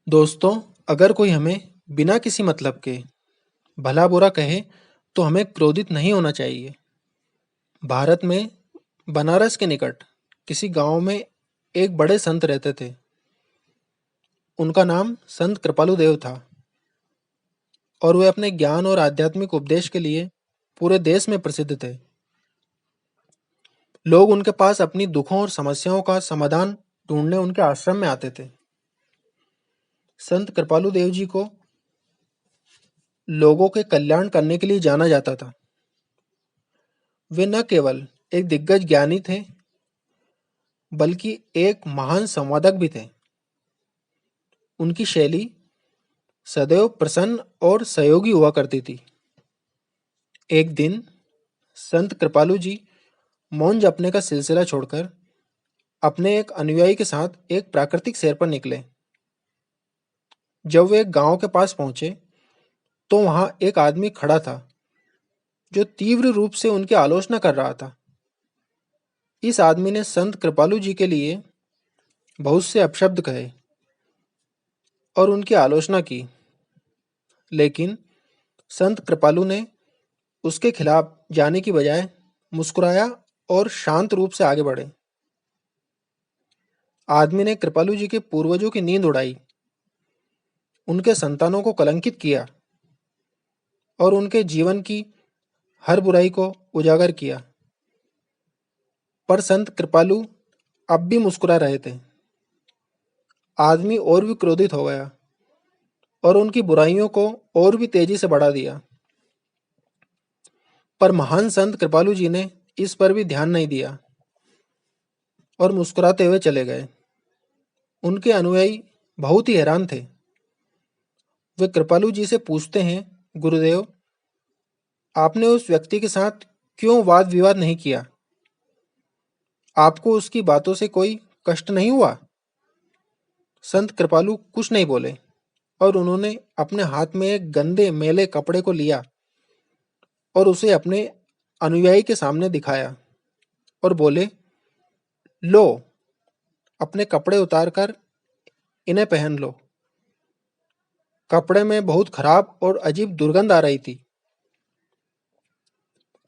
दोस्तों, अगर कोई हमें बिना किसी मतलब के भला बुरा कहे तो हमें क्रोधित नहीं होना चाहिए। भारत में बनारस के निकट किसी गांव में एक बड़े संत रहते थे। उनका नाम संत कृपालु देव था और वे अपने ज्ञान और आध्यात्मिक उपदेश के लिए पूरे देश में प्रसिद्ध थे। लोग उनके पास अपनी दुखों और समस्याओं का समाधान ढूंढने उनके आश्रम में आते थे। संत कृपालु देव जी को लोगों के कल्याण करने के लिए जाना जाता था। वे न केवल एक दिग्गज ज्ञानी थे बल्कि एक महान संवादक भी थे। उनकी शैली सदैव प्रसन्न और सहयोगी हुआ करती थी। एक दिन संत कृपालु जी मौन जपने का सिलसिला छोड़कर अपने एक अनुयायी के साथ एक प्राकृतिक सैर पर निकले। जब वे एक गांव के पास पहुंचे तो वहां एक आदमी खड़ा था जो तीव्र रूप से उनकी आलोचना कर रहा था। इस आदमी ने संत कृपालु जी के लिए बहुत से अपशब्द कहे और उनकी आलोचना की, लेकिन संत कृपालु ने उसके खिलाफ जाने की बजाय मुस्कुराया और शांत रूप से आगे बढ़े। आदमी ने कृपालु जी के पूर्वजों की नींद उड़ाई, उनके संतानों को कलंकित किया और उनके जीवन की हर बुराई को उजागर किया। पर संत कृपालु अब भी मुस्कुरा रहे थे। आदमी और भी क्रोधित हो गया और उनकी बुराइयों को और भी तेजी से बढ़ा दिया। पर महान संत कृपालु जी ने इस पर भी ध्यान नहीं दिया और मुस्कुराते हुए चले गए। उनके अनुयायी बहुत ही हैरान थे। वे कृपालु जी से पूछते हैं, गुरुदेव, आपने उस व्यक्ति के साथ क्यों वाद विवाद नहीं किया? आपको उसकी बातों से कोई कष्ट नहीं हुआ? संत कृपालु कुछ नहीं बोले और उन्होंने अपने हाथ में एक गंदे मैले कपड़े को लिया और उसे अपने अनुयायी के सामने दिखाया और बोले, लो, अपने कपड़े उतारकर इन्हें पहन लो। कपड़े में बहुत खराब और अजीब दुर्गंध आ रही थी।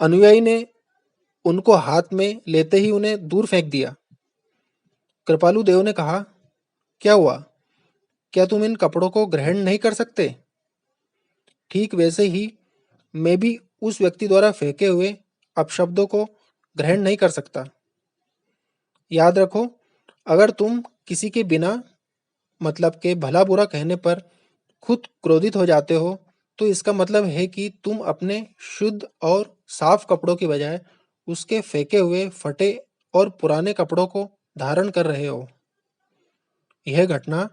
अनुयायी ने उनको हाथ में लेते ही उन्हें दूर फेंक दिया। कृपालु देव ने कहा, क्या हुआ? क्या तुम इन कपड़ों को ग्रहण नहीं कर सकते? ठीक वैसे ही मैं भी उस व्यक्ति द्वारा फेंके हुए अपशब्दों को ग्रहण नहीं कर सकता। याद रखो, अगर तुम किसी के बिना मतलब के भला बुरा कहने पर खुद क्रोधित हो जाते हो तो इसका मतलब है कि तुम अपने शुद्ध और साफ कपड़ों की बजाय उसके फेंके हुए फटे और पुराने कपड़ों को धारण कर रहे हो। यह घटना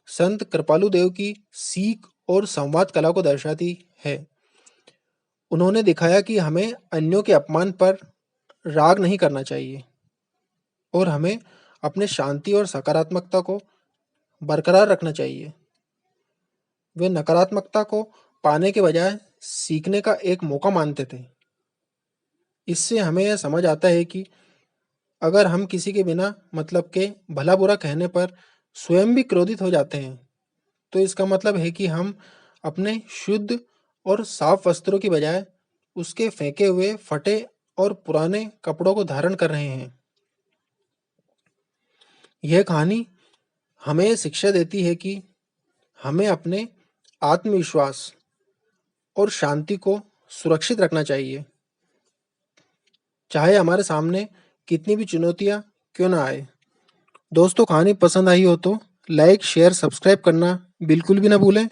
संत कृपालु देव की सीख और संवाद कला को दर्शाती है। उन्होंने दिखाया कि हमें अन्यों के अपमान पर राग नहीं करना चाहिए और हमें अपने शांति और सकारात्मकता को बरकरार रखना चाहिए। वे नकारात्मकता को पाने के बजाय सीखने का एक मौका मानते थे। इससे हमें यह समझ आता है कि अगर हम किसी के बिना मतलब के भला बुरा कहने पर स्वयं भी क्रोधित हो जाते हैं तो इसका मतलब है कि हम अपने शुद्ध और साफ वस्त्रों की बजाय उसके फेंके हुए फटे और पुराने कपड़ों को धारण कर रहे हैं। यह कहानी हमें यह शिक्षा देती है कि हमें अपने आत्मविश्वास और शांति को सुरक्षित रखना चाहिए, चाहे हमारे सामने कितनी भी चुनौतियां क्यों ना आए। दोस्तों, कहानी पसंद आई हो तो लाइक, शेयर, सब्सक्राइब करना बिल्कुल भी ना भूलें।